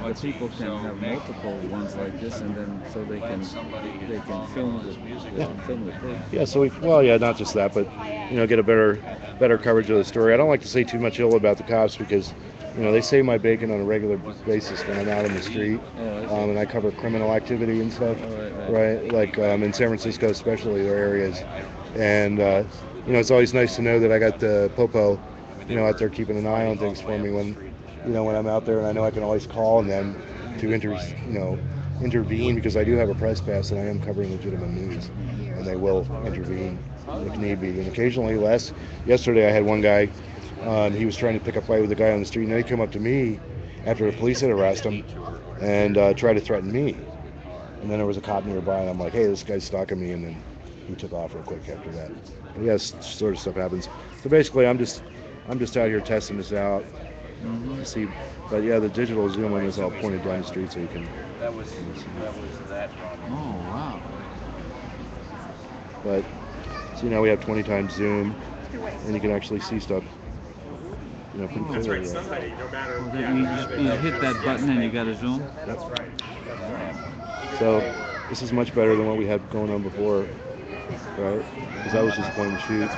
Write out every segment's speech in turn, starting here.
the people can have multiple ones like this, and then so they can film the tape. Yeah, so well, yeah, not just that, but get a better coverage of the story. I don't like to say too much ill about the cops because they save my bacon on a regular basis when I'm out on the street, and I cover criminal activity and stuff, right? Like in San Francisco, especially, there are areas, and it's always nice to know that I got the popo, out there keeping an eye on things for me when I'm out there, and I know I can always call on them to intervene because I do have a press pass and I am covering legitimate news, and they will intervene if need be. And occasionally, yesterday I had one guy, he was trying to pick a fight with a guy on the street, and he came up to me after the police had arrested him and tried to threaten me. And then there was a cop nearby, and I'm like, hey, this guy's stalking me, and then he took off real quick after that. But yes, sort of stuff happens. So basically, I'm just out here testing this out to see. But yeah, the digital zoom on is all pointed down the street, so you can. Oh wow! But so we have 20 times zoom, and you can actually see stuff. Pretty clearly. You hit that button and you got to zoom. That's right. So this is much better than what we had going on before, right? Because that was just point and shoot.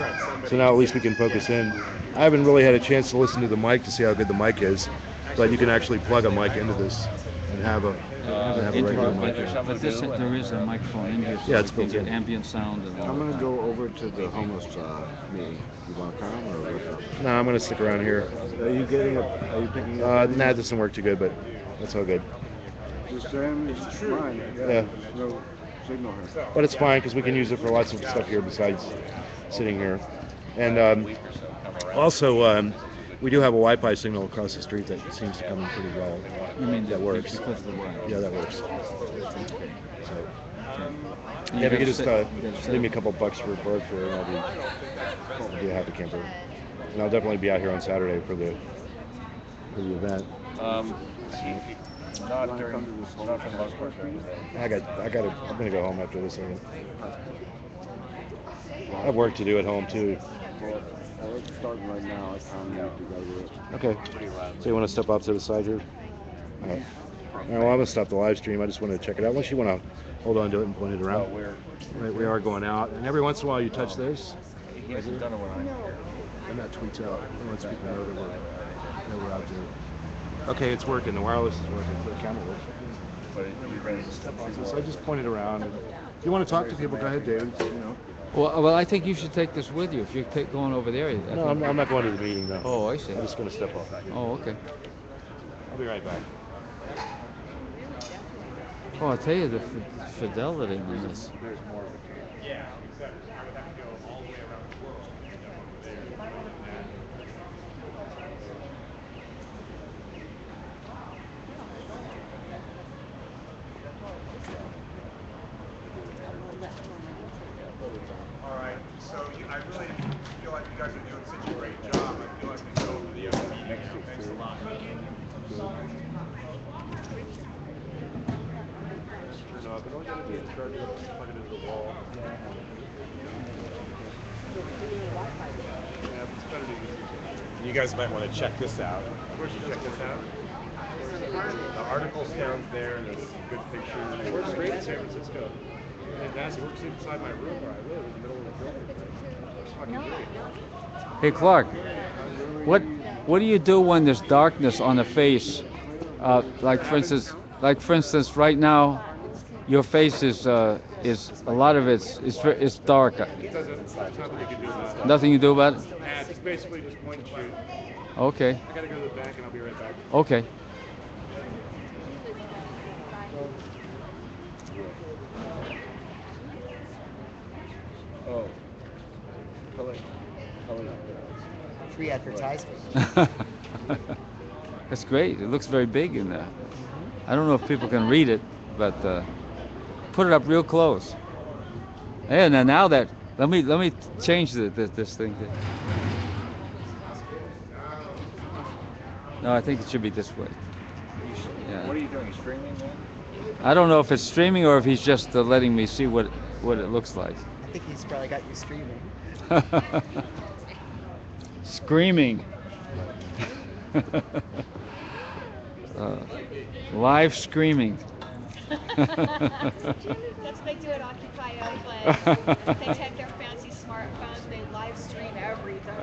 So now at least we can focus in. I haven't really had a chance to listen to the mic to see how good the mic is, but you can actually plug a mic into this and have a regular mic. But there is a microphone in here, so yeah, it's built get in. ambient sound. And I'm gonna go over to the homeless meeting. You want to come or what? No, I'm gonna stick around here. Are you picking up? Nah, it doesn't work too good, but that's all good. Just saying, it's mine. Yeah. No signal here. But it's fine because we can use it for lots of stuff here besides sitting here. And also, we do have a Wi-Fi signal across the street that seems to come in pretty well. You mean that works? Because of the wire. Yeah, that works. So, yeah, if you could just leave me a couple bucks for bird fare, and I'll be a happy camper. And I'll definitely be out here on Saturday for the event. Not for the most part during the day. I'm gonna go home after this. I have work to do at home too. Well, it's starting right now. I can't need to go to it. Okay. So you want to step off to the side here? All right. All right. Well, I'm gonna stop the live stream. I just want to check it out. Unless you want to hold on to it and point it around. Right, we are going out, and every once in a while you touch this. He hasn't done it when I'm here. And that tweets out. It lets people know that we're out there. Okay, it's working. The wireless is working. The camera works. But you're ready to step on So I just pointed around. And if you want to talk to people, go ahead, David. Well, I think you should take this with you if you're going over there. No, I'm not going to the meeting though. Oh, I see. I'm just going to step off. Oh, okay. I'll be right back. Oh, I'll tell you the fidelity on this. There's more of a Yeah, exactly. I would have to go all the way around the world to get over there. All right, so I really feel like you guys are doing such a great job. I feel like we go over the other meeting now. Thanks a lot. You guys might want to check this out. Where'd you check this out? The article's down there, and there's some good pictures. It works great in San Francisco. Fantastic. It works inside my room where I live, in the middle of the building. It's fucking great. Hey, Clark, what do you do when there's darkness on the face? Like for instance, right now, your face is a lot of it's dark. It doesn't, there's nothing you can do about it. Nothing you do about it? Yeah, just basically just point and shoot. Okay. I gotta go to the bank and I'll be right back. Okay. Oh. Free advertisement. That's great. It looks very big in there. I don't know if people can read it, but put it up real close. And now that let me change this thing. No, I think it should be this way. Yeah. What are you doing? Streaming then? I don't know if it's streaming or if he's just letting me see what it looks like. I think he's probably got you streaming. Screaming. uh, live screaming. That's what they do at Occupy Oakland. They take their fancy smartphones, they live stream everything.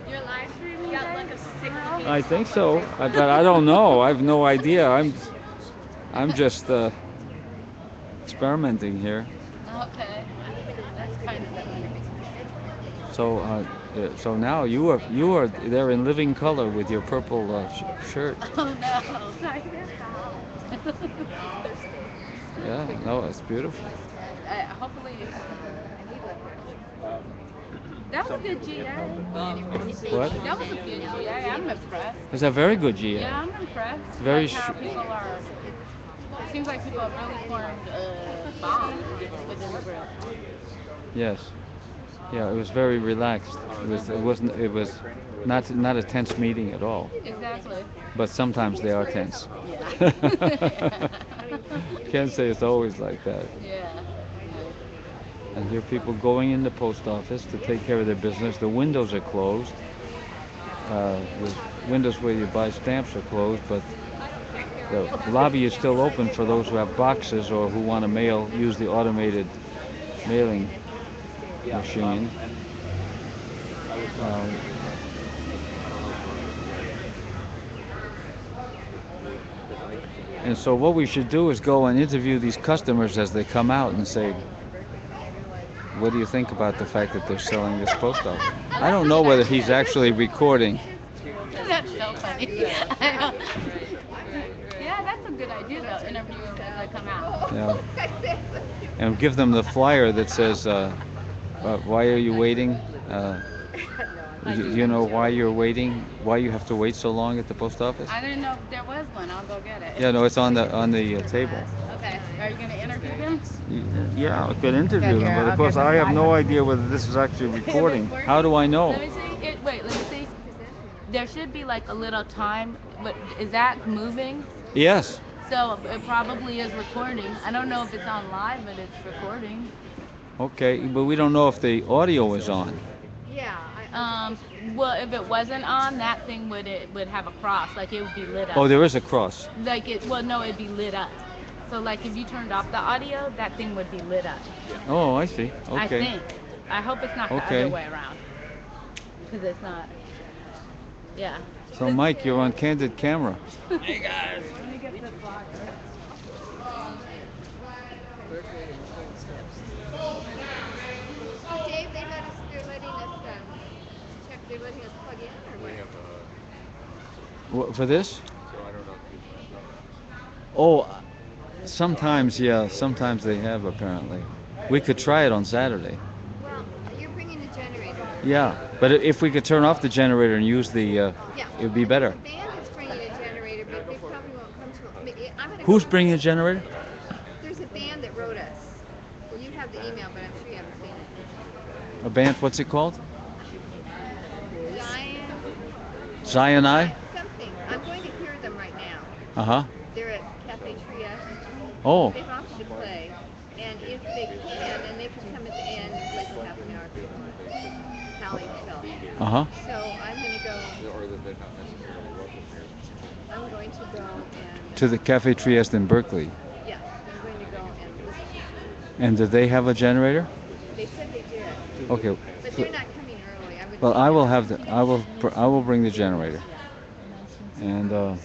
You're live streaming? Yeah, like a 60 I think so, but I don't know. I have no idea. I'm just experimenting here. Okay. That's kind of So now you are there in living color with your purple shirt. Oh no. Sorry. Yeah, no, it's beautiful. Hopefully. That was a good GA. What? That was a good GA. I'm impressed. It's a very good GA. Yeah, I'm impressed. Very Like how people are. It seems like people have really formed bonds within the group. Yes. Yeah, it was very relaxed. It was not a tense meeting at all. Exactly. But sometimes they are tense. Yeah. Can't say it's always like that. Yeah. And here are people going in the post office to take care of their business. The windows are closed. The windows where you buy stamps are closed, but the lobby is still open for those who have boxes or who want to use the automated mailing machine. And so what we should do is go and interview these customers as they come out and say, what do you think about the fact that they're selling this post office? I don't know whether he's actually recording. That's so funny. Yeah, that's a good idea though. Interview them as they come out. Yeah. And give them the flyer that says, why are you waiting? You know why you're waiting? Why you have to wait so long at the post office? I didn't know if there was one. I'll go get it. Yeah, no, it's on the table. Okay. Are you gonna interview them? Yeah, I could interview them, but of course I have no idea whether this is actually recording. How do I know? Let me see. Wait, let me see. There should be like a little time. But is that moving? Yes. So it probably is recording. I don't know if it's on live, but it's recording. Okay, but we don't know if the audio is on. Yeah. Well, if it wasn't on, that thing would have a cross, like it would be lit up. Oh, there is a cross. Like no, it'd be lit up. So like if you turned off the audio, that thing would be lit up. Oh, I see. Okay. I think. I hope it's not the other way around. Because it's not. Yeah. So Mike, you're on candid camera. Hey guys. Let me get the flyer. Dave, they're letting us check. They're letting us plug in or what? What, for this? So I don't know if you Oh, sometimes, yeah. Sometimes they have, apparently. We could try it on Saturday. Well, you're bringing the generator. Yeah, but if we could turn off the generator and use the, it would be better. The band is bringing a generator, but they probably won't come to. I'm gonna Who's bringing a generator? There's a band that wrote us. Well, you have the email, but I'm sure you haven't seen it. A band, what's it called? Zion. Zionai? Something. I'm going to hear them right now. Uh-huh. They're at Cafe Trieste. Oh. They've offered to play, and if they can, then they can come at the end and play for half an hour if they want. Sally himself. Uh-huh. So I'm going to go. or that they're not necessarily welcome here. I'm going to go and. To the Cafe Trieste in Berkeley. Yeah, I'm going to go and listen to them. And do they have a generator? They said they did. Okay. But they're not coming early. I would. Well, I will bring the generator. And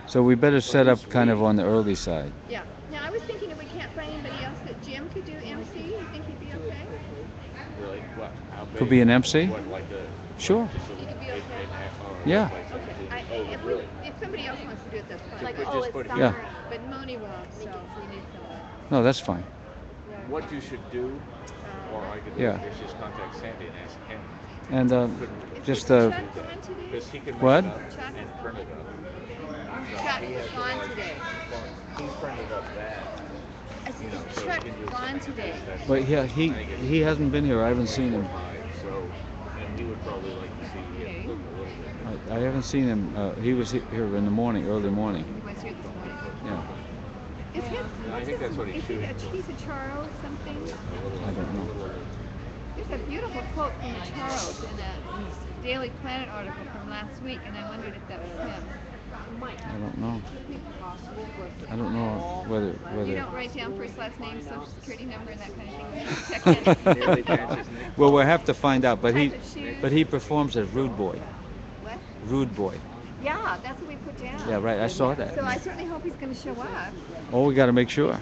so we better set up kind of on the early side. Yeah. Now I was thinking if we can't find anybody else that Jim could do MC, you think he'd be okay? Really? What? How big? Could be an MC? What, like a Sure. He could be okay. Yeah. Okay. If somebody else wants to do it, that's fine. Like, oh, it's Yeah. But Moni won't, so we need somebody. No, that's fine. What you should do, or I could Yeah. is just contact Sandy and ask him. And just Chuck gone today? Because he can What? print it up and print it up. Chuck is gone today. He's printed up that. I said, So is he Chuck can just- gone today? but yeah, he hasn't been here. I haven't seen him. So, and he would probably like to see it look a little bit. I haven't seen him. He was here in the morning, early morning. He was here this morning. Yeah. Is his, I think that's what he's is he shooting. he's a Charles something? I don't know. There's a beautiful quote from a Charles in a Daily Planet article from last week, and I wondered if that was him. I don't know. I don't know You whether. don't write down first, last name, social security number, and that kind of thing when you check Daily in. chances, Nick. Well, we'll have to find out. Type of shoes. But he performs as Rude Boy. What? Rude Boy. Yeah, that's what we put down. Yeah, right. I saw that. So I certainly hope he's going to show up. Oh, we got to make sure.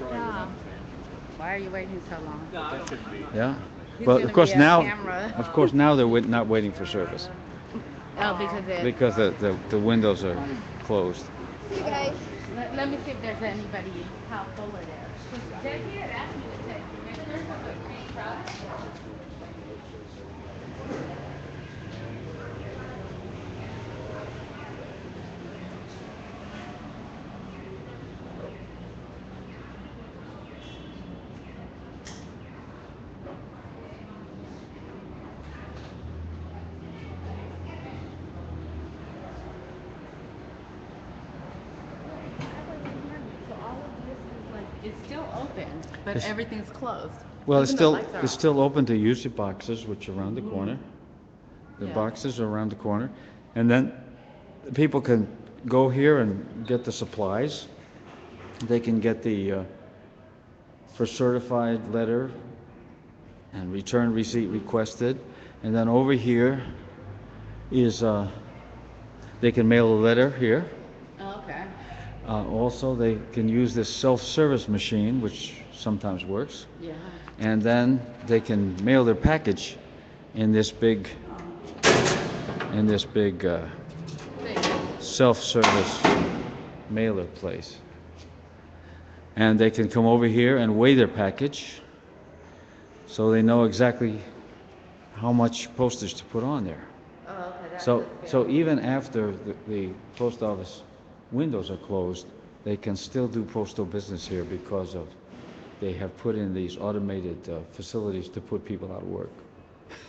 Yeah. Why are you waiting so long? Yeah. He's But gonna of course be on now, camera. they're not waiting for service Oh, because because the windows are closed. See you guys. let me see if there's anybody, how full it is. 'Cause Jackie had asked me to take pictures of the green truck. So all of this is like, it's still open, but It's- everything's closed. Well, Even the lights are it's off. still open to use the boxes, which are around the corner. The Yeah. boxes are around the corner, and then people can go here and get the supplies. They can get the for certified letter and return receipt requested, and then over here is they can mail a letter here. Oh, okay. Also, they can use this self-service machine, which sometimes works. Yeah. And then they can mail their package in this big self-service mailer place. And they can come over here and weigh their package so they know exactly how much postage to put on there. Oh, okay. That's So even after the post office windows are closed, they can still do postal business here because of they have put in these automated facilities to put people out of work.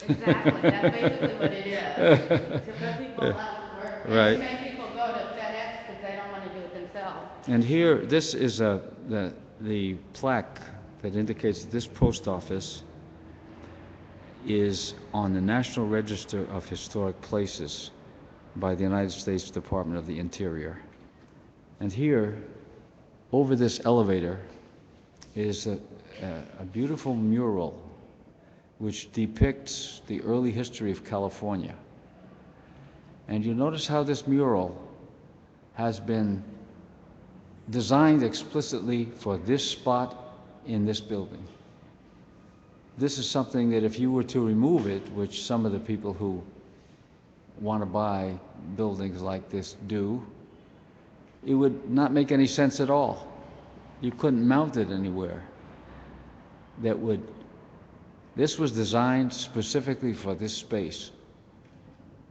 Exactly. That's basically what it is. To put people out of work. And Right. to make people go to FedEx because they don't want to do it themselves. And here, this is the plaque that indicates this post office is on the National Register of Historic Places by the United States Department of the Interior. And here, over this elevator, is a beautiful mural which depicts the early history of California. And you notice how this mural has been designed explicitly for this spot in this building. This is something that if you were to remove it, which some of the people who want to buy buildings like this do, it would not make any sense at all. You couldn't mount it anywhere that would. This was designed specifically for this space,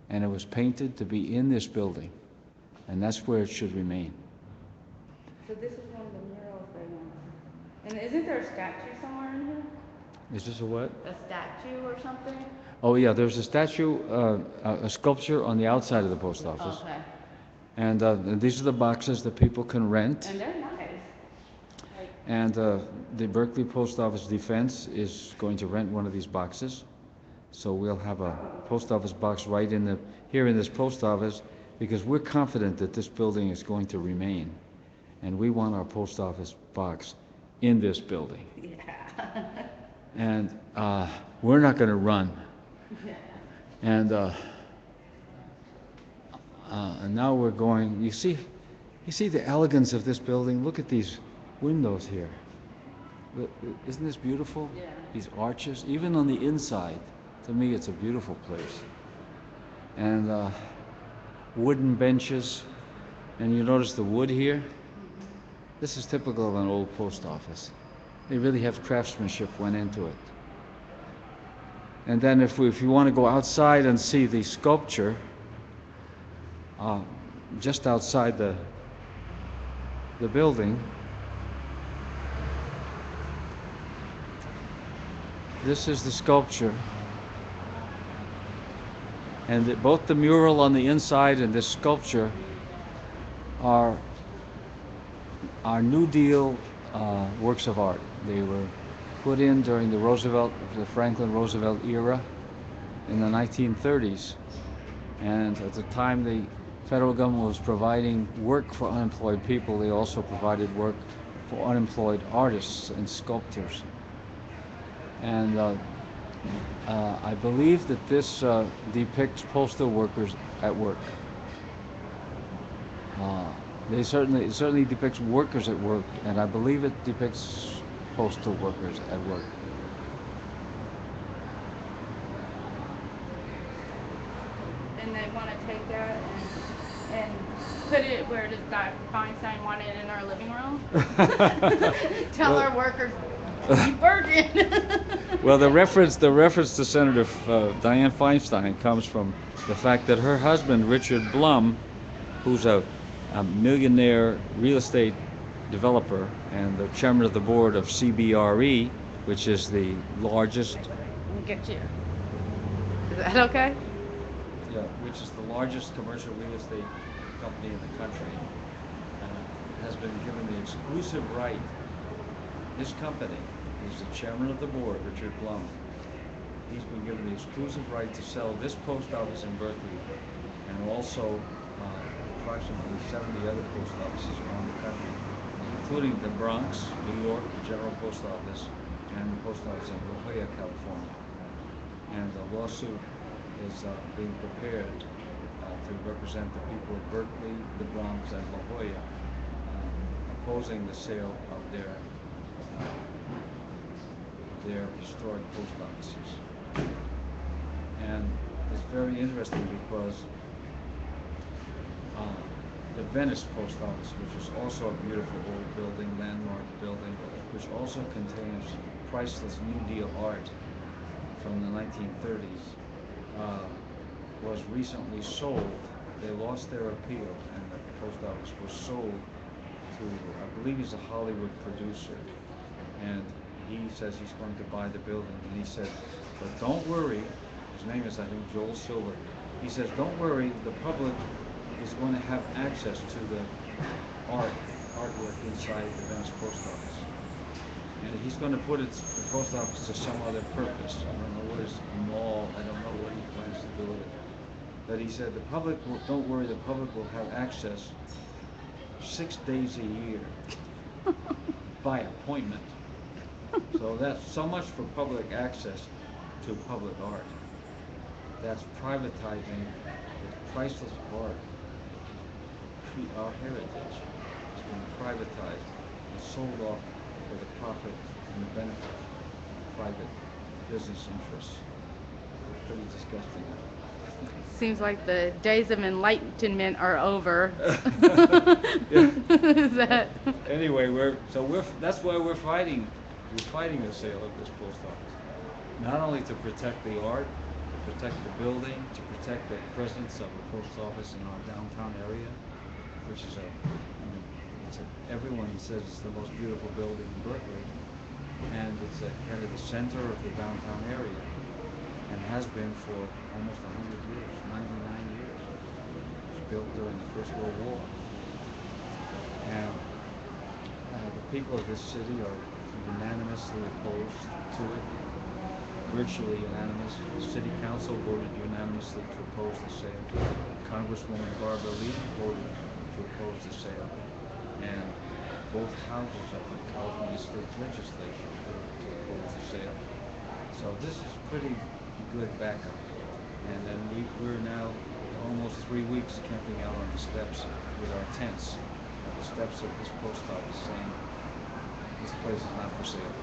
and it was painted to be in this building, and that's where it should remain. So this is one of the murals they want. And isn't there a statue somewhere in here? Is this a what? A statue or something? Oh yeah, there's a statue, a sculpture on the outside of the post office. Okay. And these are the boxes that people can rent. And they're nice. And the Berkeley Post Office Defense is going to rent one of these boxes. So we'll have a post office box right here in this post office because we're confident that this building is going to remain. And we want our post office box in this building. Yeah. And we're not going to run. Yeah. And now we're going, you see the elegance of this building? Look at these windows here. Isn't this beautiful? Yeah. These arches, even on the inside, to me it's a beautiful place. And wooden benches, and you notice the wood here? This is typical of an old post office. They really have craftsmanship went into it. And then if you want to go outside and see the sculpture, just outside the building, this is the sculpture. And both the mural on the inside and this sculpture are New Deal works of art. They were put in during the Franklin Roosevelt era in the 1930s. And at the time federal government was providing work for unemployed people, they also provided work for unemployed artists and sculptors. And I believe that this depicts postal workers at work. It certainly depicts workers at work, and I believe it depicts postal workers at work. And they want to take that and put it where does Feinstein want it in our living room? Tell Well- our workers, keep working. Well, the reference to Senator Dianne Feinstein comes from the fact that her husband, Richard Blum, who's a millionaire real estate developer and the chairman of the board of CBRE, which is the largest, Get you. Is that okay? which is the largest commercial real estate company in the country, has been given the exclusive right. His company, he's the chairman of the board, Richard Blum. He's been given the exclusive right to sell this post office in Berkeley and also approximately 70 other post offices around the country, including the Bronx, New York, the General Post Office, and the post office in La Jolla, California. And the lawsuit is being prepared to represent the people of Berkeley, the Bronx, and La Jolla, opposing the sale of their historic post offices. And it's very interesting because the Venice Post Office, which is also a beautiful old building, landmark building, which also contains priceless New Deal art from the 1930s, was recently sold. They lost their appeal, and the post office was sold to, I believe he's a Hollywood producer, and he says he's going to buy the building, and he said, but don't worry, his name is, I think, Joel Silver. He says, don't worry, the public is going to have access to the artwork inside the Venice Post Office. And he's going to put the post office to some other purpose. I don't know what his mall, I don't know what he plans to do with it. But he said, don't worry, the public will have access 6 days a year by appointment. So that's so much for public access to public art. That's privatizing the priceless art, our heritage. It's been privatized and sold off for the profit and the benefit of private business interests. It's pretty disgusting. Seems like the days of enlightenment are over. Yeah. Is that? Anyway, that's why we're fighting. We're fighting the sale of this post office. Not only to protect the art, to protect the building, to protect the presence of a post office in our downtown area, which is everyone says it's the most beautiful building in Berkeley, and it's kind of the center of the downtown area, and has been for almost 100 years, 99 years. It was built during the First World War, and the people of this city are unanimously opposed to it, virtually unanimous. The city council voted unanimously to oppose the sale. Congresswoman Barbara Lee voted to oppose the sale, and both houses of the California State Legislature voted to oppose the sale. So this is pretty good backup. And then we're now almost 3 weeks camping out on the steps with our tents at the steps of this post office, saying this place is not for sale.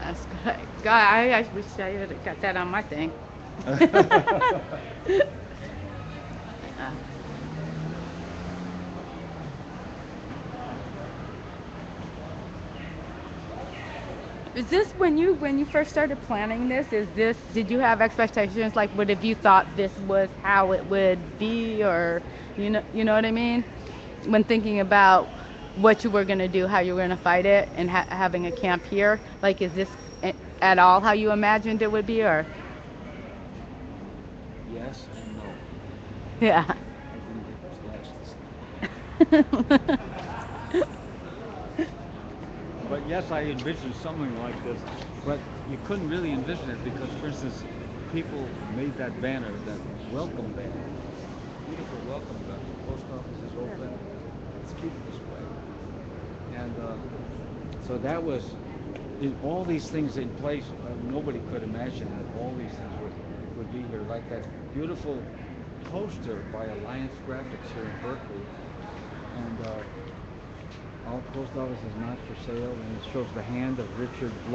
That's good. God, I wish I would have got that on my thing. Is this when you first started planning this? Did you have expectations, like what if you thought this was how it would be, or you know what I mean? When thinking about what you were gonna do, how you were gonna fight it, and having a camp here, like is this at all how you imagined it would be, or? Yes and no. Yeah. I think it was last. But yes, I envisioned something like this, but you couldn't really envision it because, for instance, people made that banner that welcome bag. Beautiful welcome bag. The post office is open. Let's keep it this way. And so that was all these things in place. Nobody could imagine that all these things would be here. Like that beautiful poster by Alliance Graphics here in Berkeley. And our post office is not for sale, and it shows the hand of Richard